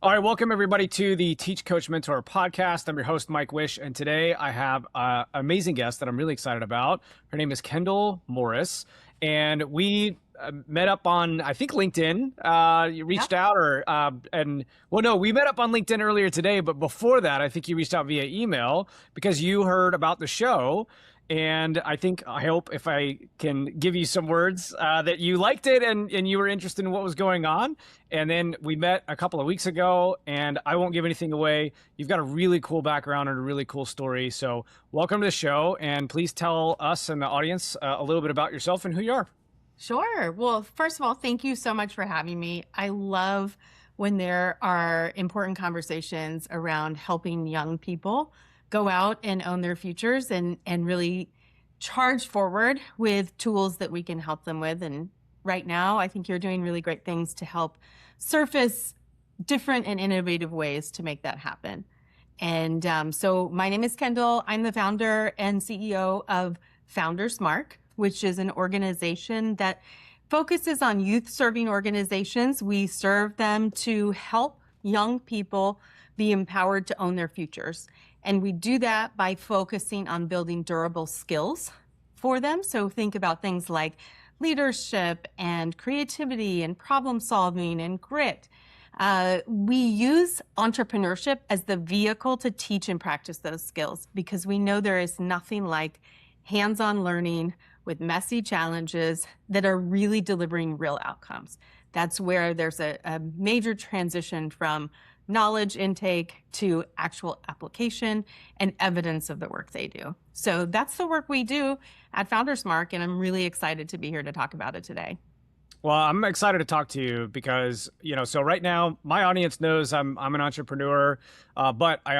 All right, welcome everybody to the Teach Coach Mentor podcast. I'm your host, Mike Wish, and today I have an amazing guest that I'm really excited about. Her name is Kendall Morris, and we met up on, I think, LinkedIn. You reached out, we met up on LinkedIn earlier today, but before that, I think you reached out via email because you heard about the show. And I hope if I can give you some words that you liked it and you were interested in what was going on. And then we met a couple of weeks ago, and I won't give anything away. You've got a really cool background and a really cool story. So welcome to the show. And please tell us and the audience a little bit about yourself and who you are. Sure. Well, first of all, thank you so much for having me. I love when there are important conversations around helping young people go out and own their futures and really charge forward with tools that we can help them with. And right now, I think you're doing really great things to help surface different and innovative ways to make that happen. And so my name is Kendall. I'm the founder and CEO of Founders Mark, which is an organization that focuses on youth-serving organizations. We serve them to help young people be empowered to own their futures. And we do that by focusing on building durable skills for them. So think about things like leadership and creativity and problem solving and grit. We use entrepreneurship as the vehicle to teach and practice those skills because we know there is nothing like hands-on learning with messy challenges that are really delivering real outcomes. That's where there's a major transition from knowledge intake to actual application and evidence of the work they do. So that's the work we do at Founders Mark, and I'm really excited to be here to talk about it today. Well, I'm excited to talk to you because, so right now my audience knows I'm an entrepreneur, but I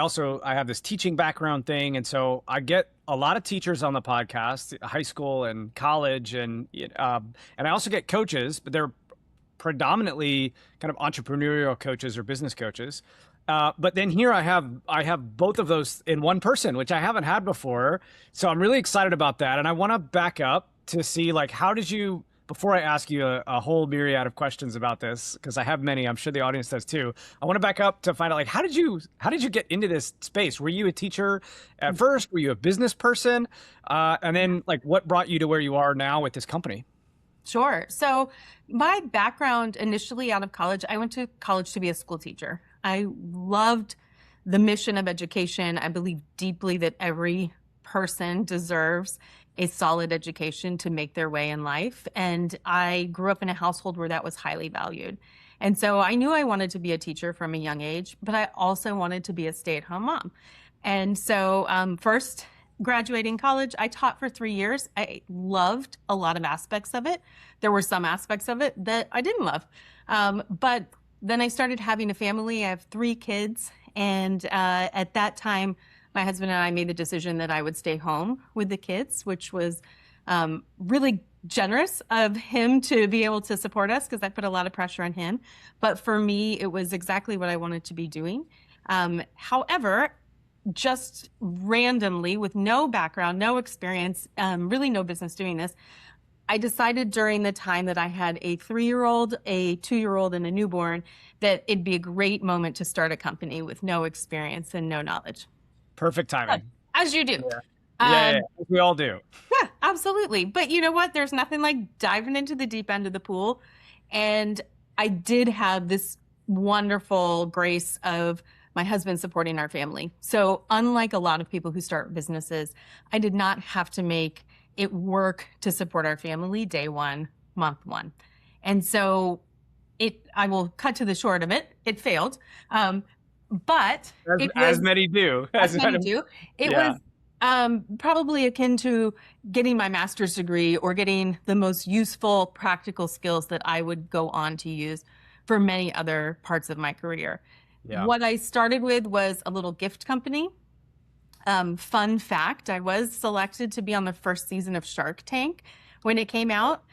have this teaching background thing. And so I get a lot of teachers on the podcast, high school and college, and I also get coaches, but they're predominantly kind of entrepreneurial coaches or business coaches. But then here I have both of those in one person, which I haven't had before. So I'm really excited about that. And I want to back up to see, like, how did you, before I ask you a whole myriad of questions about this, because I have many, I'm sure the audience does too. I want to back up to find out, like, how did you get into this space? Were you a teacher at first? Were you a business person? And then, like, what brought you to where you are now with this company? Sure. So my background initially out of college, I went to college to be a school teacher. I loved the mission of education. I believe deeply that every person deserves a solid education to make their way in life. And I grew up in a household where that was highly valued. And so I knew I wanted to be a teacher from a young age, but I also wanted to be a stay-at-home mom. And so first, graduating college, I taught for 3 years. I loved a lot of aspects of it. There were some aspects of it that I didn't love. But then I started having a family. I have 3 kids. And at that time, my husband and I made the decision that I would stay home with the kids, which was really generous of him to be able to support us because I put a lot of pressure on him. But for me, it was exactly what I wanted to be doing. However, just randomly, with no background, no experience, really no business doing this, I decided during the time that I had a 3-year-old, a 2-year-old, and a newborn that it'd be a great moment to start a company with no experience and no knowledge. Perfect timing. As you do. Yeah, we all do. Yeah, absolutely. But you know what? There's nothing like diving into the deep end of the pool. And I did have this wonderful grace of my husband supporting our family. So unlike a lot of people who start businesses, I did not have to make it work to support our family day one, month one. And so I will cut to the short of it. It failed. But as many do. It was probably akin to getting my master's degree or getting the most useful practical skills that I would go on to use for many other parts of my career. Yeah. What I started with was a little gift company. Fun fact, I was selected to be on the first season of Shark Tank when it came out.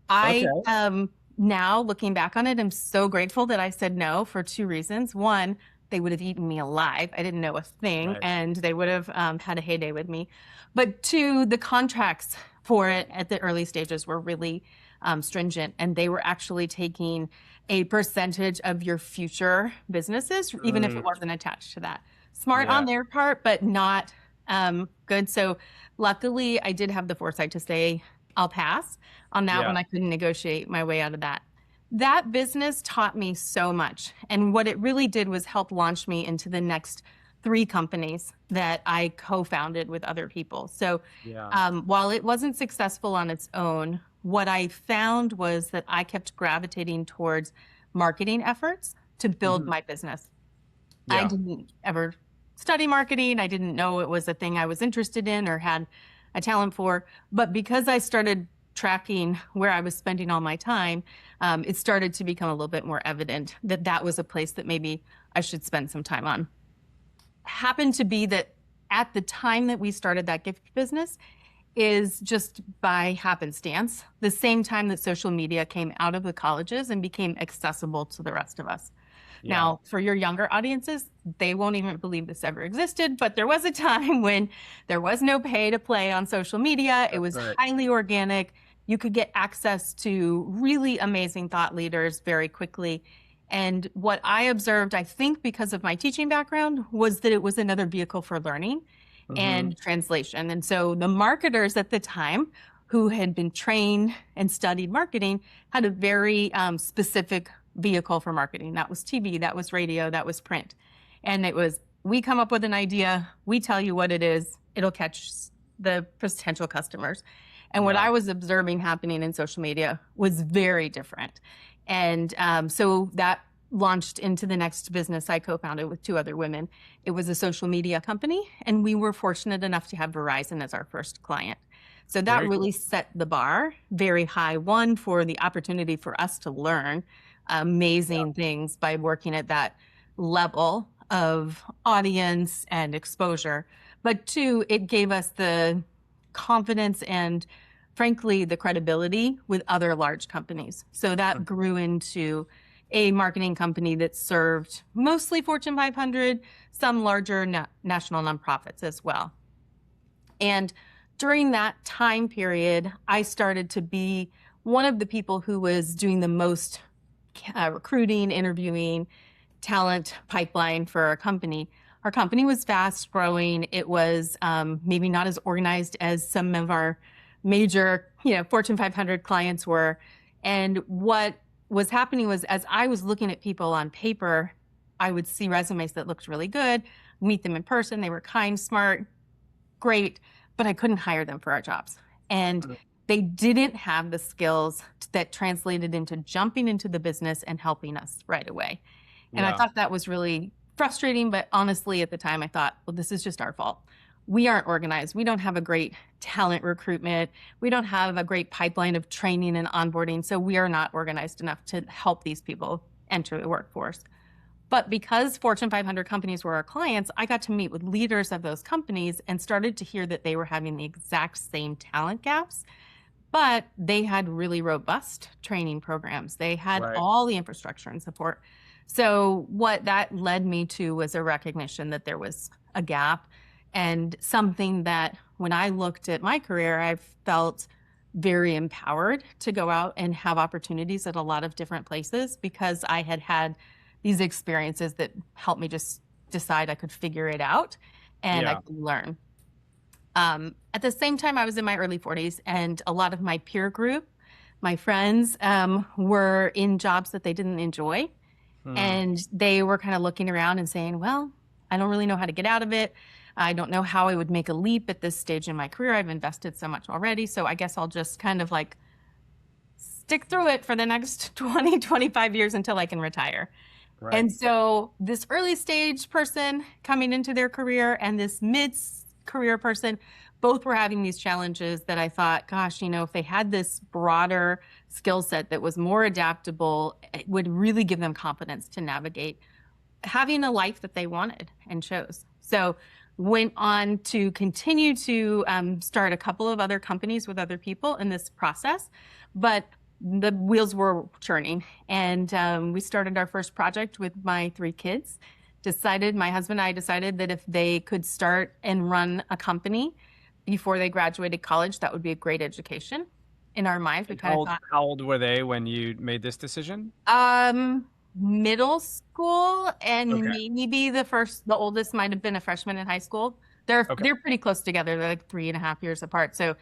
Now looking back on it, I'm so grateful that I said no for 2 reasons. One, they would have eaten me alive. I didn't know a thing, right. And they would have had a heyday with me. But 2, the contracts for it at the early stages were really stringent, and they were actually taking a percentage of your future businesses, even if it wasn't attached to that. Smart on their part, but not good. So luckily, I did have the foresight to say, I'll pass on that when I couldn't negotiate my way out of that. That business taught me so much. And what it really did was help launch me into the next 3 companies that I co-founded with other people. So while it wasn't successful on its own, what I found was that I kept gravitating towards marketing efforts to build my business. I didn't ever study marketing. I didn't know it was a thing I was interested in or had a talent for. But because I started tracking where I was spending all my time, it started to become a little bit more evident that that was a place that maybe I should spend some time on. Happened to be that at the time that we started that gift business is just by happenstance, the same time that social media came out of the colleges and became accessible to the rest of us. Now, for your younger audiences, they won't even believe this ever existed, but there was a time when there was no pay to play on social media. It was highly organic. You could get access to really amazing thought leaders very quickly. And what I observed, I think because of my teaching background, was that it was another vehicle for learning and translation. And so the marketers at the time who had been trained and studied marketing had a very specific vehicle for marketing. That was TV, that was radio, that was print. And it was, we come up with an idea, we tell you what it is, it'll catch the potential customers. And what I was observing happening in social media was very different. And so that launched into the next business I co-founded with 2 other women. It was a social media company, and we were fortunate enough to have Verizon as our first client. So that really set the bar very high, one, for the opportunity for us to learn amazing things by working at that level of audience and exposure. But 2, it gave us the confidence and, frankly, the credibility with other large companies. So that grew into a marketing company that served mostly Fortune 500, some larger national nonprofits as well. And during that time period, I started to be one of the people who was doing the most recruiting, interviewing, talent pipeline for our company. Our company was fast growing. It was maybe not as organized as some of our major, Fortune 500 clients were. And what was happening was, as I was looking at people on paper, I would see resumes that looked really good, meet them in person. They were kind, smart, great, but I couldn't hire them for our jobs. And they didn't have the skills that translated into jumping into the business and helping us right away. And I thought that was really frustrating, but honestly, at the time, I thought, well, this is just our fault. We aren't organized. We don't have a great talent recruitment. We don't have a great pipeline of training and onboarding. So we are not organized enough to help these people enter the workforce. But because Fortune 500 companies were our clients, I got to meet with leaders of those companies and started to hear that they were having the exact same talent gaps, but they had really robust training programs. They had all the infrastructure and support. So what that led me to was a recognition that there was a gap, and something that when I looked at my career, I felt very empowered to go out and have opportunities at a lot of different places because I had had these experiences that helped me just decide I could figure it out and I could learn. At the same time, I was in my early 40s, and a lot of my peer group, my friends, were in jobs that they didn't enjoy. And they were kind of looking around and saying, well, I don't really know how to get out of it. I don't know how I would make a leap at this stage in my career. I've invested so much already. So I guess I'll just kind of like stick through it for the next 20, 25 years until I can retire. And so this early stage person coming into their career and this mid-career person, both were having these challenges that I thought, gosh, if they had this broader skill set that was more adaptable, it would really give them confidence to navigate having a life that they wanted and chose. So went on to continue to start a couple of other companies with other people in this process, but the wheels were churning. And we started our first project with my 3 kids. My husband and I decided that if they could start and run a company before they graduated college, that would be a great education in our minds. We kind of thought, How old were they when you made this decision? middle school, and Okay. maybe the oldest might have been a freshman in high school. Okay. They're pretty close together. They're like 3.5 years apart. So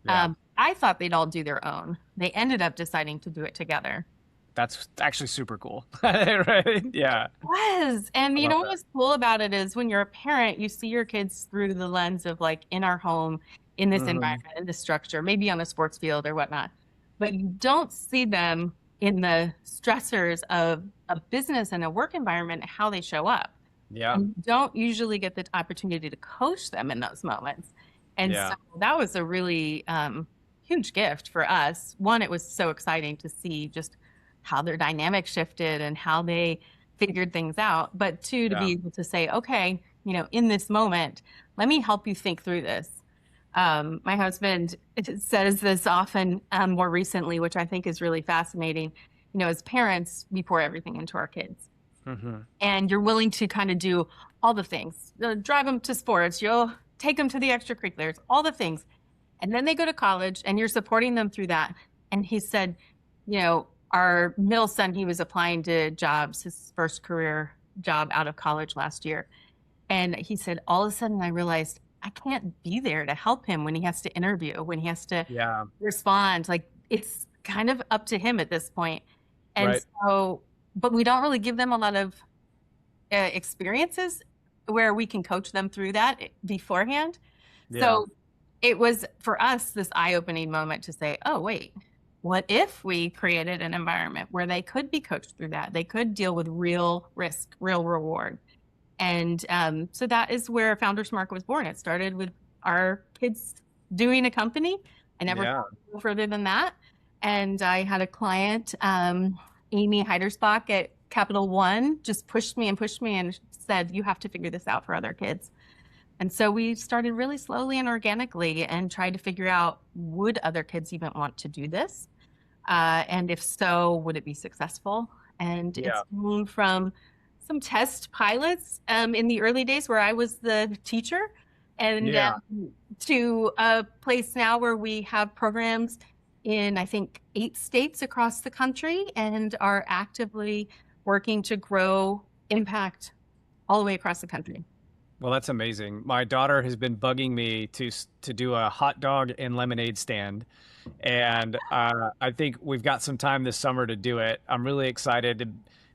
Yeah. I thought they'd all do their own. They ended up deciding to do it together. That's actually super cool. Right? Yeah. Was. And I you love know that. what's cool about it is when you're a parent, you see your kids through the lens of like in our home, in this Mhm. environment, in this structure, maybe on a sports field or whatnot. But you don't see them in the stressors of a business and a work environment, how they show up. Yeah. And you don't usually get the opportunity to coach them in those moments. And so Yeah. that was a really huge gift for us. One, it was so exciting to see just how their dynamic shifted and how they figured things out. But two, to Yeah. be able to say, okay, in this moment, let me help you think through this. My husband says this often more recently, which I think is really fascinating. As parents, we pour everything into our kids, Mhm. and you're willing to kind of do all the things. You'll drive them to sports, you'll take them to the extracurriculars, all the things. And then they go to college and you're supporting them through that. And he said, our middle son, he was applying to jobs, his first career job out of college last year. And he said, all of a sudden I realized I can't be there to help him when he has to interview, when he has to Yeah. respond. Like it's kind of up to him at this point. And Right. so, but we don't really give them a lot of experiences where we can coach them through that beforehand. Yeah. So it was for us this eye-opening moment to say, oh, wait, what if we created an environment where they could be coached through that? They could deal with real risk, real reward. And so that is where Founders Market was born. It started with our kids doing a company. I never Yeah. go further than that. And I had a client, Amy Heidersbach at Capital One, just pushed me and said, you have to figure this out for other kids. And so we started really slowly and organically and tried to figure out, would other kids even want to do this? And if so, would it be successful? And Yeah. it's moved from some test pilots in the early days where I was the teacher, and Yeah. to a place now where we have programs in, I think, 8 states across the country and are actively working to grow impact all the way across the country. Well, that's amazing. My daughter has been bugging me to do a hot dog and lemonade stand, and I think we've got some time this summer to do it. I'm really excited to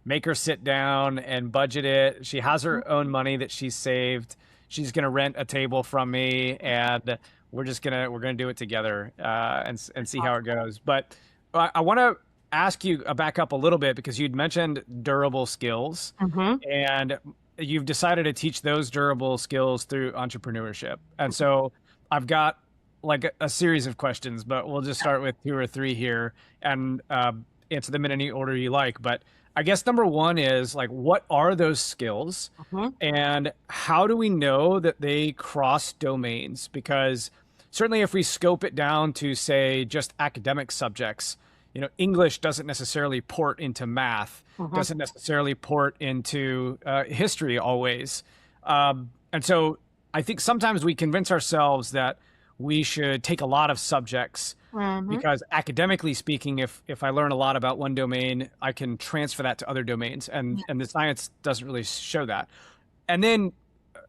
make her sit down and budget it. She has her own money that she's saved. She's gonna rent a table from me, and we're gonna do it together and see how it goes. But I want to ask you back up a little bit because you'd mentioned durable skills, Mhm. and you've decided to teach those durable skills through entrepreneurship. And so I've got like a series of questions, but we'll just start with 2 or 3 here and answer them in any order you like. But I guess number one is like, what are those skills Mhm. and how do we know that they cross domains? Because certainly if we scope it down to say just academic subjects, English doesn't necessarily port into math, Mhm. doesn't necessarily port into history always. And so I think sometimes we convince ourselves that we should take a lot of subjects Mhm. because academically speaking, if I learn a lot about one domain, I can transfer that to other domains. And the science doesn't really show that. And then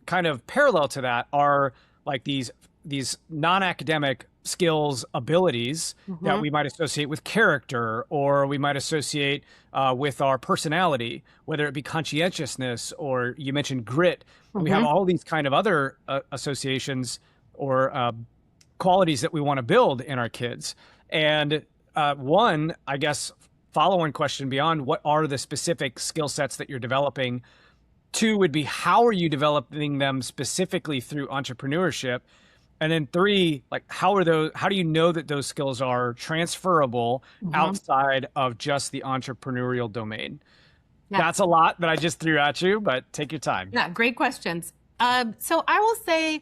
kind of parallel to that are like these non-academic skills, abilities that Mhm. we might associate with character or we might associate with our personality, whether it be conscientiousness or you mentioned grit. We have Mhm. all these kind of other associations or qualities that we want to build in our kids. And one, I guess, follow-on question beyond what are the specific skill sets that you're developing. Two would be how are you developing them specifically through entrepreneurship? And then three, like how do you know that those skills are transferable Mhm. outside of just the entrepreneurial domain? Yeah. That's a lot that I just threw at you, but take your time. Yeah. Great questions. So I will say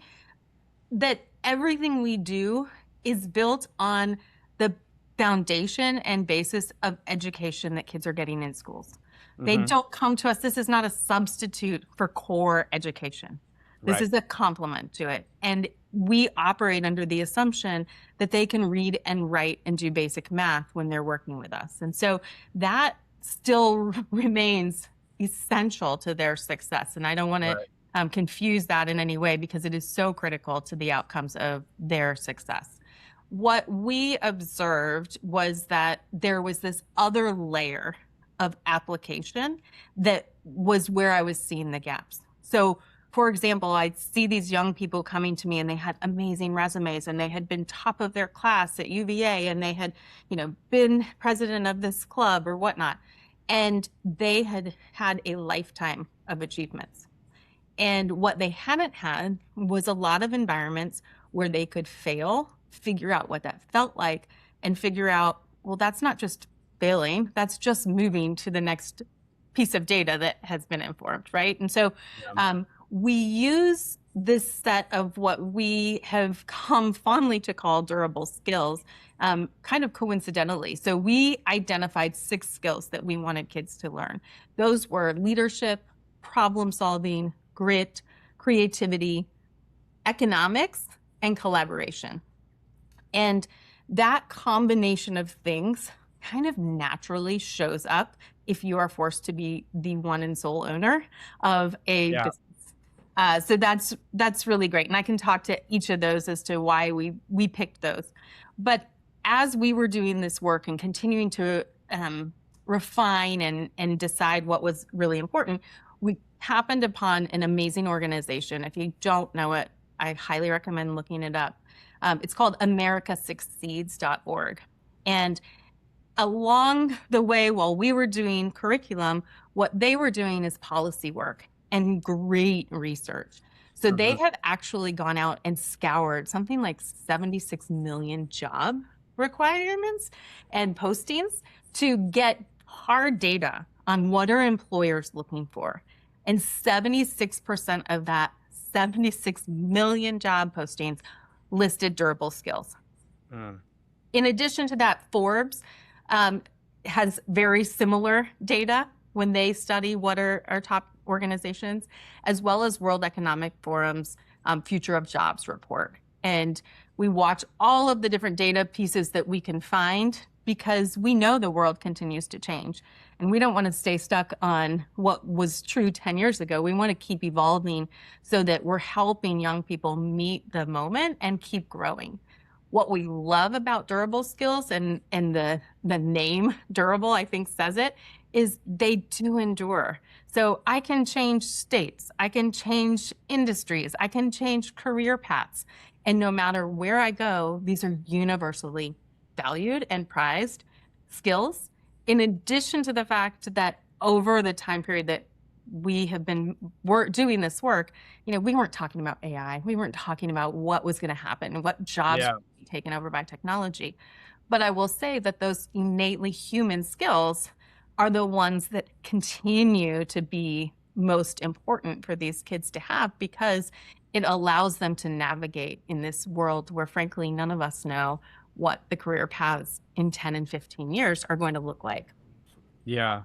that everything we do is built on the foundation and basis of education that kids are getting in schools. They Hmm. don't come to us. This is not a substitute for core education. This Right. is a complement to it. And we operate under the assumption that they can read and write and do basic math when they're working with us. And so that still remains essential to their success. And I don't want to confuse that in any way, because it is so critical to the outcomes of their success. What we observed was that there was this other layer of application that was where I was seeing the gaps. So, for example, I'd see these young people coming to me and they had amazing resumes and they had been top of their class at UVA and they had, been president of this club or whatnot. And they had had a lifetime of achievements. And what they hadn't had was a lot of environments where they could fail, figure out what that felt like, and figure out, well, that's not just failing, that's just moving to the next piece of data that has been informed, right? And so we use this set of what we have come fondly to call durable skills, kind of coincidentally. So we identified 6 skills that we wanted kids to learn. Those were leadership, problem solving, grit, creativity, economics, and collaboration. And that combination of things kind of naturally shows up if you are forced to be the one and sole owner of a business. So that's really great. And I can talk to each of those as to why we picked those. But as we were doing this work and continuing to refine and decide what was really important, we happened upon an amazing organization. If you don't know it, I highly recommend looking it up. It's called americasucceeds.org. And along the way, while we were doing curriculum, what they were doing is policy work and great research. So they have actually gone out and scoured something like 76 million job requirements and postings to get hard data on what are employers looking for. And 76% of that 76 million job postings listed durable skills. In addition to that, Forbes has very similar data when they study what are our top organizations, as well as World Economic Forum's Future of Jobs report. And we watch all of the different data pieces that we can find, because we know the world continues to change. And we don't want to stay stuck on what was true 10 years ago. We want to keep evolving so that we're helping young people meet the moment and keep growing. What we love about durable skills, and the name durable, I think, says it, is they do endure. So I can change states, I can change industries, I can change career paths. And no matter where I go, these are universally valued and prized skills, in addition to the fact that over the time period that we have been doing this work, we weren't talking about AI. We weren't talking about what was going to happen and what jobs would be taken over by technology. But I will say that those innately human skills are the ones that continue to be most important for these kids to have, because it allows them to navigate in this world where, frankly, none of us know what the career paths in 10 and 15 years are going to look like. Yeah.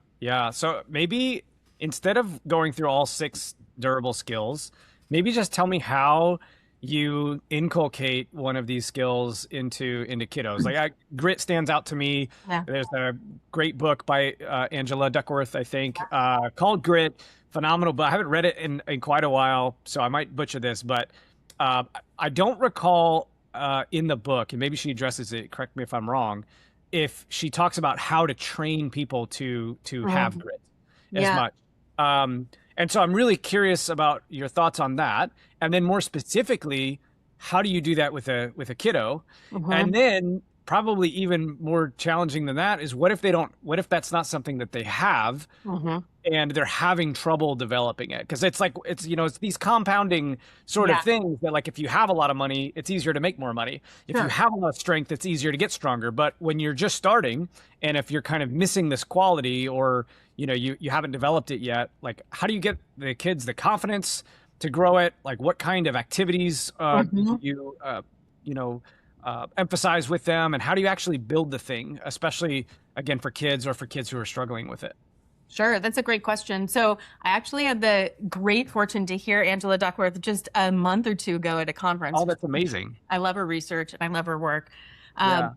So maybe instead of going through all 6 durable skills, maybe just tell me how you inculcate one of these skills into kiddos. Like grit stands out to me. Yeah. There's a great book by Angela Duckworth, I think, called Grit. Phenomenal, but I haven't read it in quite a while, so I might butcher this, but I don't recall in the book, and maybe she addresses it, correct me if I'm wrong, if she talks about how to train people to have grit as much. And so I'm really curious about your thoughts on that. And then more specifically, how do you do that with a kiddo? And then probably even more challenging than that is what if that's not something that they have and they're having trouble developing it? Because it's these compounding sort of things that, like, if you have a lot of money, it's easier to make more money. If you have a lot of strength, it's easier to get stronger. But when you're just starting, and if you're kind of missing this quality, or you haven't developed it yet, like, how do you get the kids the confidence to grow it? Like, what kind of activities do you emphasize with them, and how do you actually build the thing, especially again for kids, or for kids who are struggling with it? Sure, that's a great question. So I actually had the great fortune to hear Angela Duckworth just a month or two ago at a conference. Oh, that's amazing. I love her research and I love her work. Um, Yeah.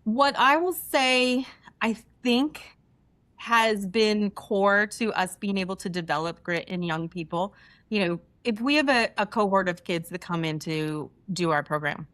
what I will say, I think has been core to us being able to develop grit in young people. If we have a cohort of kids that come in to do our program,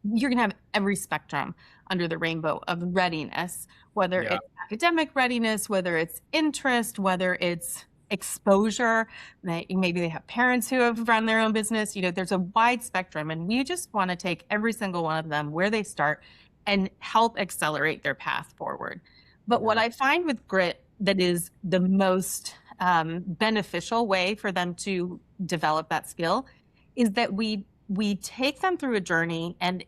you're going to have every spectrum under the rainbow of readiness, whether Yeah. it's academic readiness, whether it's interest, whether it's exposure. Maybe they have parents who have run their own business. There's a wide spectrum, and we just want to take every single one of them where they start and help accelerate their path forward. But what Yeah. I find with grit that is the most beneficial way for them to develop that skill is that we take them through a journey and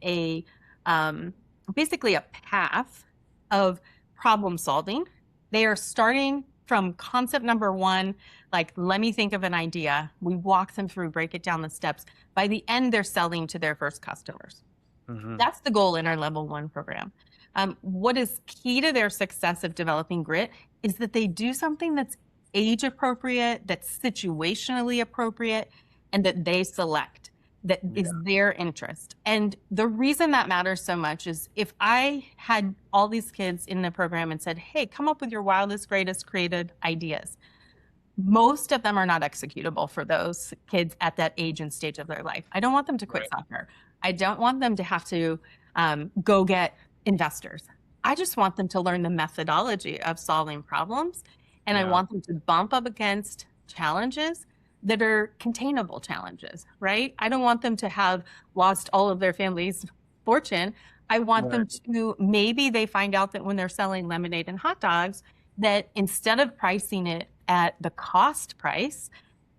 basically a path of problem solving. They are starting from concept number one, like, let me think of an idea. We walk them through, break it down the steps. By the end, they're selling to their first customers. Hmm. That's the goal in our level 1 program. What is key to their success of developing grit is that they do something that's age appropriate, that's situationally appropriate, and that they select, that is their interest. And the reason that matters so much is if I had all these kids in the program and said, hey, come up with your wildest, greatest creative ideas, most of them are not executable for those kids at that age and stage of their life. I don't want them to quit soccer. I don't want them to have to go get investors. I just want them to learn the methodology of solving problems. And I want them to bump up against challenges that are containable challenges, right? I don't want them to have lost all of their family's fortune. I want them to, maybe they find out that when they're selling lemonade and hot dogs, that instead of pricing it at the cost price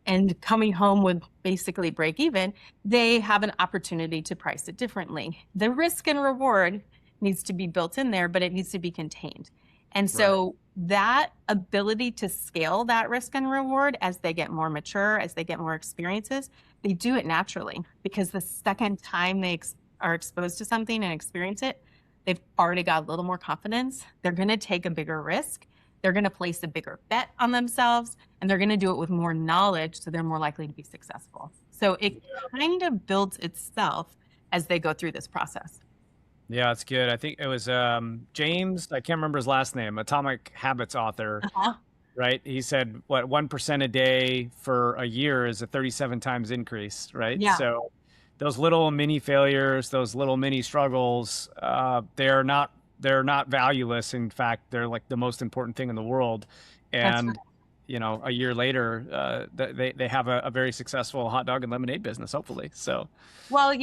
and coming home with basically break even, they have an opportunity to price it differently. The risk and reward needs to be built in there, but it needs to be contained. And so that ability to scale that risk and reward as they get more mature, as they get more experiences, they do it naturally, because the second time they are exposed to something and experience it, they've already got a little more confidence. They're going to take a bigger risk. They're going to place a bigger bet on themselves, and they're going to do it with more knowledge, so they're more likely to be successful. So it kind of builds itself as they go through this process. Yeah, it's good. I think it was James, I can't remember his last name, Atomic Habits author, right? He said, what, 1% a day for a year is a 37 times increase, right? Yeah. So those little mini failures, those little mini struggles, they're not valueless. In fact, they're like the most important thing in the world. And a year later, they have a very successful hot dog and lemonade business, hopefully. So, well,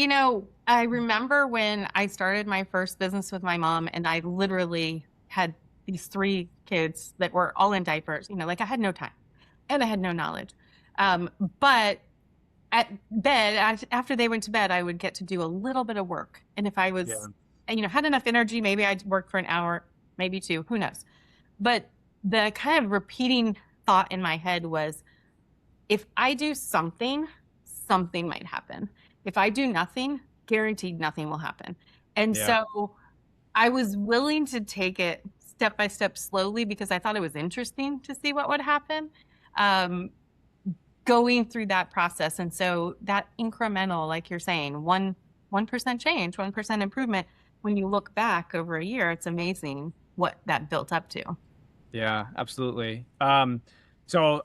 I remember when I started my first business with my mom, and I literally had these 3 kids that were all in diapers. Like, I had no time and I had no knowledge. But at bed, after they went to bed, I would get to do a little bit of work. And if I was, had enough energy, maybe I'd work for an hour, maybe 2, who knows? But the kind of repeating thought in my head was, if I do something, something might happen. If I do nothing, guaranteed nothing will happen. And so I was willing to take it step by step slowly, because I thought it was interesting to see what would happen going through that process. And so that incremental, like you're saying, 1% change, 1% improvement, when you look back over a year, it's amazing what that built up to. Yeah, absolutely. So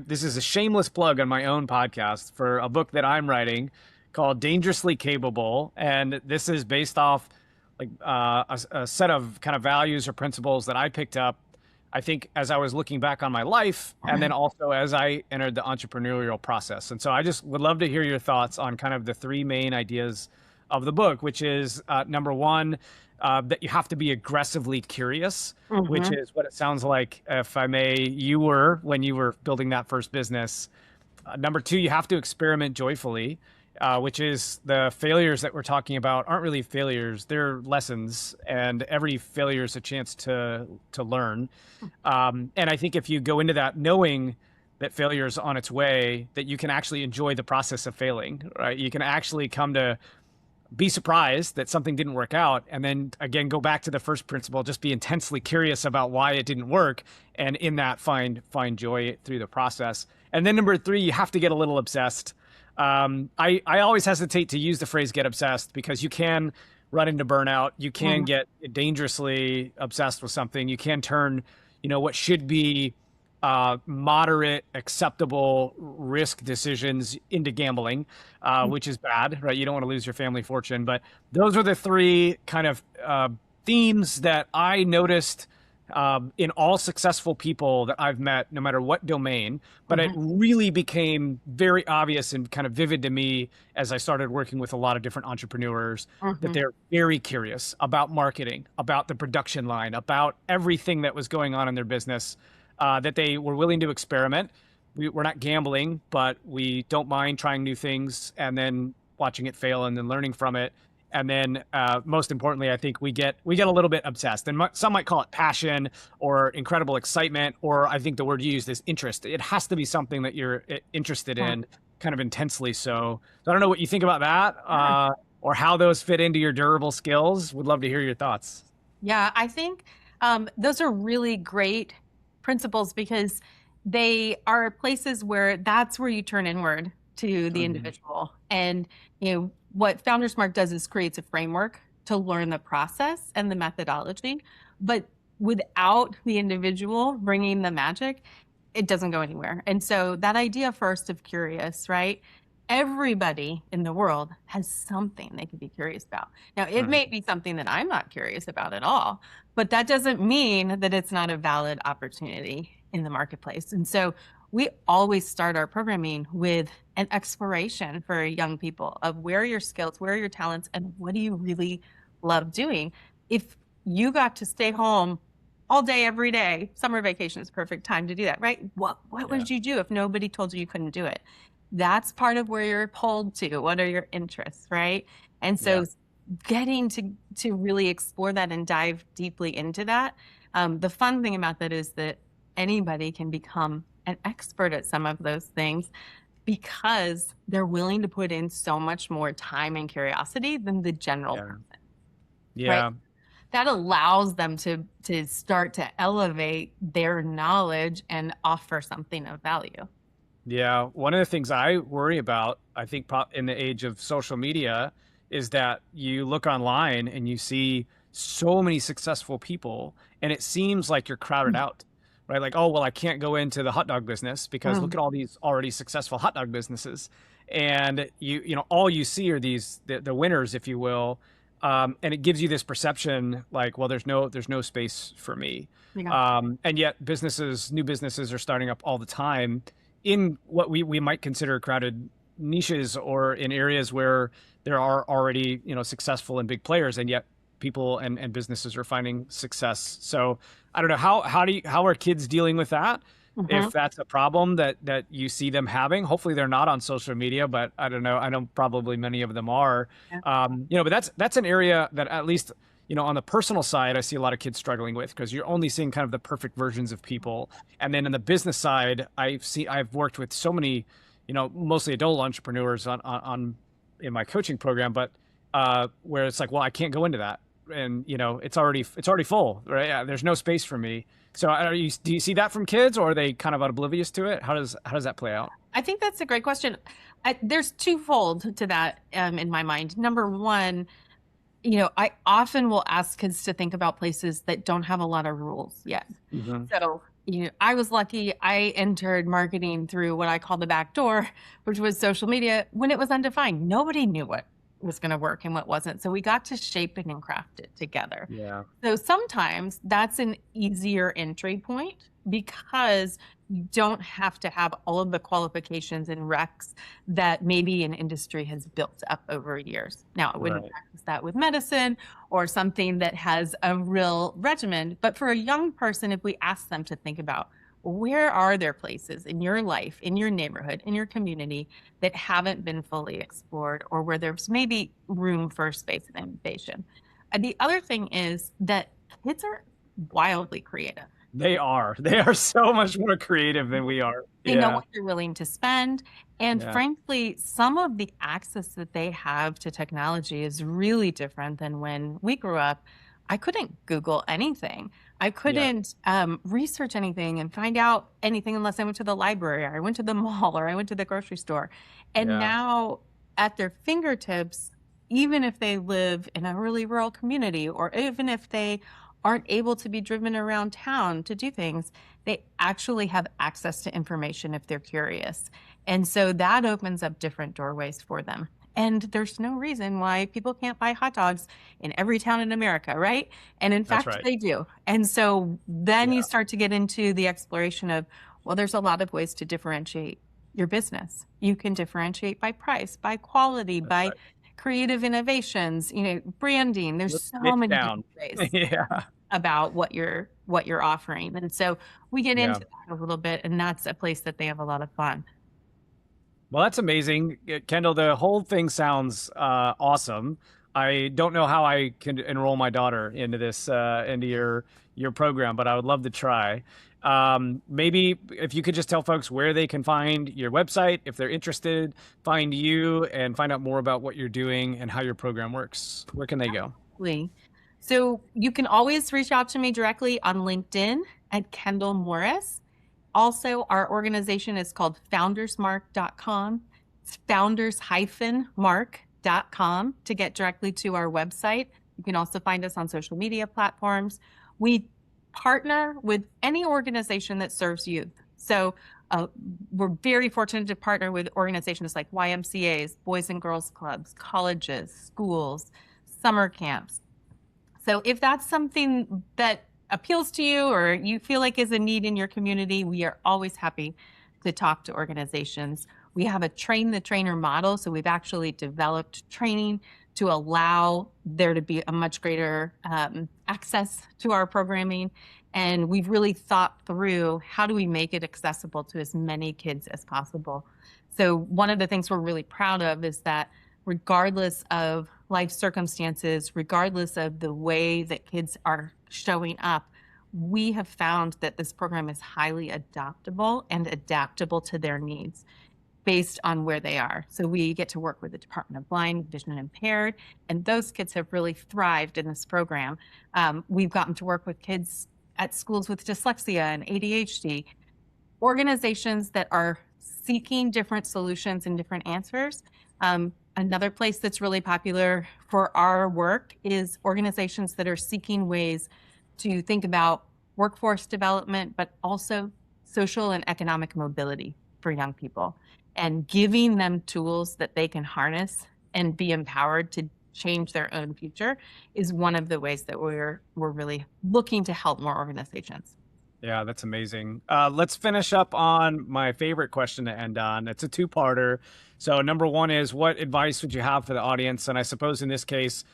this is a shameless plug on my own podcast for a book that I'm writing called Dangerously Capable. And this is based off like a set of kind of values or principles that I picked up, I think, as I was looking back on my life, and then also as I entered the entrepreneurial process. And so I just would love to hear your thoughts on kind of the 3 main ideas of the book, which is number 1, that you have to be aggressively curious, which is what it sounds like, if I may, you were when you were building that first business. Number 2, you have to experiment joyfully, which is the failures that we're talking about aren't really failures. They're lessons, and every failure is a chance to learn. And I think if you go into that knowing that failure is on its way, that you can actually enjoy the process of failing, right? You can actually come to be surprised that something didn't work out. And then again, go back to the first principle, just be intensely curious about why it didn't work. And in that, find joy through the process. And then number three, you have to get a little obsessed. I always hesitate to use the phrase get obsessed because you can run into burnout. You can get dangerously obsessed with something. You can turn, what should be moderate, acceptable risk decisions into gambling, which is bad, right? You don't want to lose your family fortune. But those are the three kind of themes that I noticed in all successful people that I've met, no matter what domain. But it really became very obvious and kind of vivid to me as I started working with a lot of different entrepreneurs that they're very curious about marketing, about the production line, about everything that was going on in their business. That they were willing to experiment. We're not gambling, but we don't mind trying new things and then watching it fail and then learning from it. And then most importantly, I think we get a little bit obsessed. And some might call it passion or incredible excitement, or I think the word you used is interest. It has to be something that you're interested in kind of intensely. So I don't know what you think about that or how those fit into your durable skills. Would love to hear your thoughts. Yeah, I think those are really great principles because they are places where that's where you turn inward to the individual. And what Founder Smart does is creates a framework to learn the process and the methodology, but without the individual bringing the magic, it doesn't go anywhere. And so that idea first of curious, right? Everybody in the world has something they could be curious about. Now, it may be something that I'm not curious about at all, but that doesn't mean that it's not a valid opportunity in the marketplace. And so we always start our programming with an exploration for young people of where are your skills, where are your talents, and what do you really love doing? If you got to stay home all day, every day, summer vacation is a perfect time to do that, right? What would you do if nobody told you couldn't do it? That's part of where you're pulled to. What are your interests, right? And so getting to really explore that and dive deeply into that. The fun thing about that is that anybody can become an expert at some of those things because they're willing to put in so much more time and curiosity than the general person. Yeah. Right? That allows them to start to elevate their knowledge and offer something of value. Yeah. One of the things I worry about, I think in the age of social media, is that you look online and you see so many successful people and it seems like you're crowded out, right? Like, oh, well, I can't go into the hot dog business because look at all these already successful hot dog businesses. And all you see are the winners, if you will. And it gives you this perception like, well, there's no space for me. And yet new businesses are starting up all the time in what we might consider crowded niches or in areas where there are already, successful and big players, and yet people and businesses are finding success. So I don't know, how are kids dealing with that? If that's a problem that you see them having, hopefully they're not on social media, but I don't know. I know probably many of them are, but that's an area that at least, on the personal side, I see a lot of kids struggling with because you're only seeing kind of the perfect versions of people. And then on the business side, I've worked with so many, mostly adult entrepreneurs on in my coaching program, but where it's like, well, I can't go into that. And, it's already full, right? Yeah, there's no space for me. So do you see that from kids, or are they kind of oblivious to it? How does that play out? I think that's a great question. There's twofold to that in my mind. Number one, I often will ask kids to think about places that don't have a lot of rules yet. So, I was lucky. I entered marketing through what I call the back door, which was social media when it was undefined. Nobody knew what was going to work and what wasn't. So we got to shape it and craft it together. Yeah. So sometimes that's an easier entry point because you don't have to have all of the qualifications and recs that maybe an industry has built up over years. Now, I wouldn't practice that with medicine or something that has a real regimen. But for a young person, if we ask them to think about where are there places in your life, in your neighborhood, in your community that haven't been fully explored or where there's maybe room for space and innovation? And the other thing is that kids are wildly creative. They are. They are so much more creative than we are. They know Yeah. what you're willing to spend. And Yeah. frankly, some of the access that they have to technology is really different than when we grew up. I couldn't Google anything. I Yeah. couldn't research anything and find out anything unless I went to the library or I went to the mall or I went to the grocery store. And Yeah. now at their fingertips, even if they live in a really rural community or even if they aren't able to be driven around town to do things, they actually have access to information if they're curious. And so that opens up different doorways for them. And there's no reason why people can't buy hot dogs in every town in America, right? And in That's fact, right. they do. And so then you Yeah. start to get into the exploration of, well, there's a lot of ways to differentiate your business. You can differentiate by price, by quality, That's by right. creative innovations, branding. There's Let's so niche many down. different ways Yeah. about what you're offering. And so we get Yeah. into that a little bit, and that's a place that they have a lot of fun. Well, that's amazing. Kendall, the whole thing sounds awesome. I don't know how I can enroll my daughter into this into your program, but I would love to try. Maybe if you could just tell folks where they can find your website, if they're interested, find you and find out more about what you're doing and how your program works. Where can they go? Absolutely. So you can always reach out to me directly on LinkedIn at Kendall Morris. Also, our organization is called foundersmark.com. It's founders-mark.com to get directly to our website. You can also find us on social media platforms. We partner with any organization that serves youth. So we're very fortunate to partner with organizations like YMCAs, Boys and Girls Clubs, colleges, schools, summer camps. So if that's something that appeals to you or you feel like is a need in your community, we are always happy to talk to organizations. We have a train the trainer model. So we've actually developed training to allow there to be a much greater access to our programming. And we've really thought through how do we make it accessible to as many kids as possible. So one of the things we're really proud of is that regardless of life circumstances, regardless of the way that kids are showing up, we have found that this program is highly adaptable and adaptable to their needs based on where they are. So we get to work with the Department of Blind, Vision Impaired, and those kids have really thrived in this program. We've gotten to work with kids at schools with dyslexia and ADHD, organizations that are seeking different solutions and different answers. Another place that's really popular for our work is organizations that are seeking ways to think about workforce development, but also social and economic mobility for young people, and giving them tools that they can harness and be empowered to change their own future is one of the ways that we're really looking to help more organizations. Yeah, that's amazing. Let's finish up on my favorite question to end on. It's a two-parter. So number one is, what advice would you have for the audience? And I suppose in this case,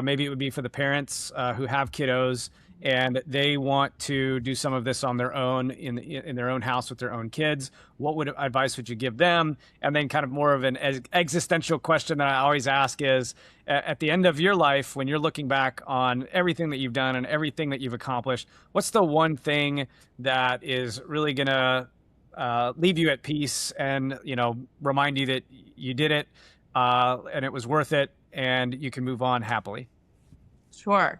maybe it would be for the parents who have kiddos and they want to do some of this on their own in their own house with their own kids. What advice would you give them? And then kind of more of an existential question that I always ask is, at the end of your life, when you're looking back on everything that you've done and everything that you've accomplished, what's the one thing that is really going to leave you at peace and, remind you that you did it and it was worth it and you can move on happily? Sure.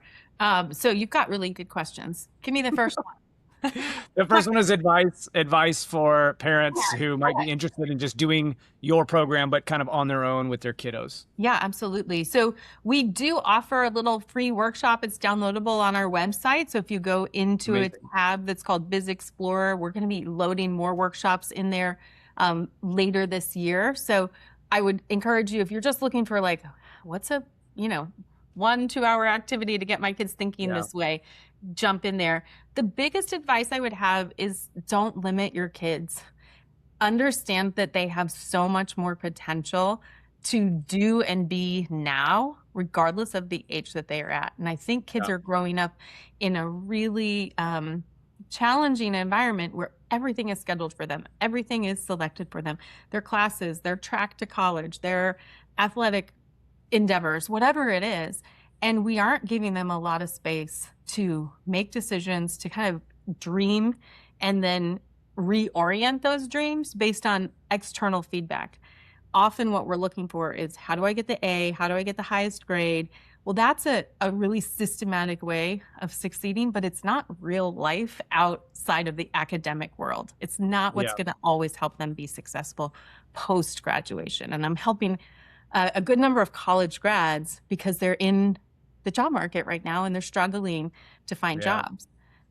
So you've got really good questions. Give me the first one. The first one is advice for parents who might be interested in just doing your program, but kind of on their own with their kiddos. Yeah, absolutely. So we do offer a little free workshop. It's downloadable on our website. So if you go into a tab that's called Biz Explorer, we're going to be loading more workshops in there later this year. So I would encourage you, if you're just looking for like, what's a, 1-2 hour activity to get my kids thinking this way, jump in there. The biggest advice I would have is don't limit your kids. Understand that they have so much more potential to do and be now, regardless of the age that they are at. And I think kids are growing up in a really challenging environment where everything is scheduled for them. Everything is selected for them. Their classes, their track to college, their athletic endeavors, whatever it is. And we aren't giving them a lot of space to make decisions, to kind of dream and then reorient those dreams based on external feedback. Often what we're looking for is, how do I get the A? How do I get the highest grade? Well, that's a really systematic way of succeeding, but it's not real life outside of the academic world. It's not what's Yeah. going to always help them be successful post graduation. And I'm helping a good number of college grads because they're in the job market right now and they're struggling to find Yeah. jobs.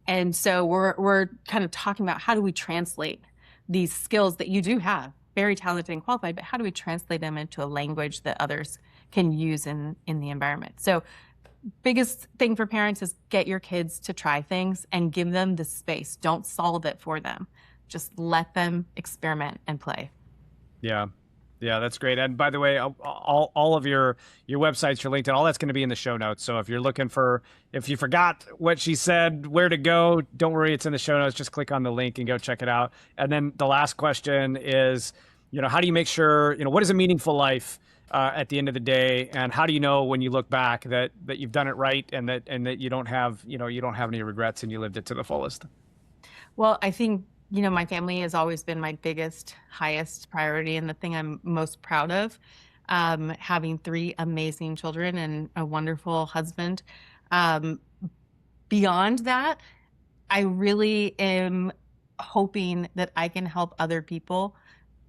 And so we're kind of talking about, how do we translate these skills that you do have, very talented and qualified, but how do we translate them into a language that others can use in the environment? So biggest thing for parents is get your kids to try things and give them the space. Don't solve it for them. Just let them experiment and play. Yeah. Yeah, that's great. And by the way, all of your websites, your LinkedIn, all that's going to be in the show notes. So if you're looking for, if you forgot what she said, where to go, don't worry, it's in the show notes. Just click on the link and go check it out. And then the last question is, how do you make sure, what is a meaningful life at the end of the day? And how do you know when you look back that you've done it right and that you don't have, you don't have any regrets and you lived it to the fullest? Well, I think, my family has always been my biggest, highest priority and the thing I'm most proud of. Having 3 amazing children and a wonderful husband. Beyond that, I really am hoping that I can help other people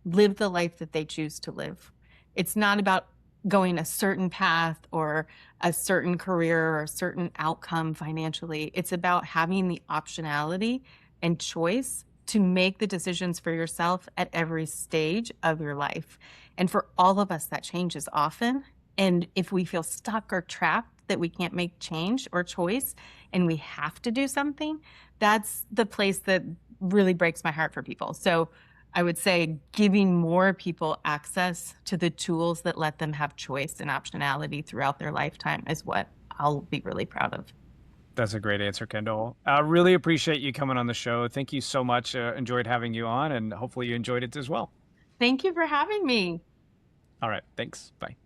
live the life that they choose to live. It's not about going a certain path or a certain career or a certain outcome financially. It's about having the optionality and choice to make the decisions for yourself at every stage of your life. And for all of us, that changes often. And if we feel stuck or trapped that we can't make change or choice and we have to do something, that's the place that really breaks my heart for people. So I would say giving more people access to the tools that let them have choice and optionality throughout their lifetime is what I'll be really proud of. That's a great answer, Kendall. I really appreciate you coming on the show. Thank you so much. Enjoyed having you on, and hopefully you enjoyed it as well. Thank you for having me. All right. Thanks. Bye.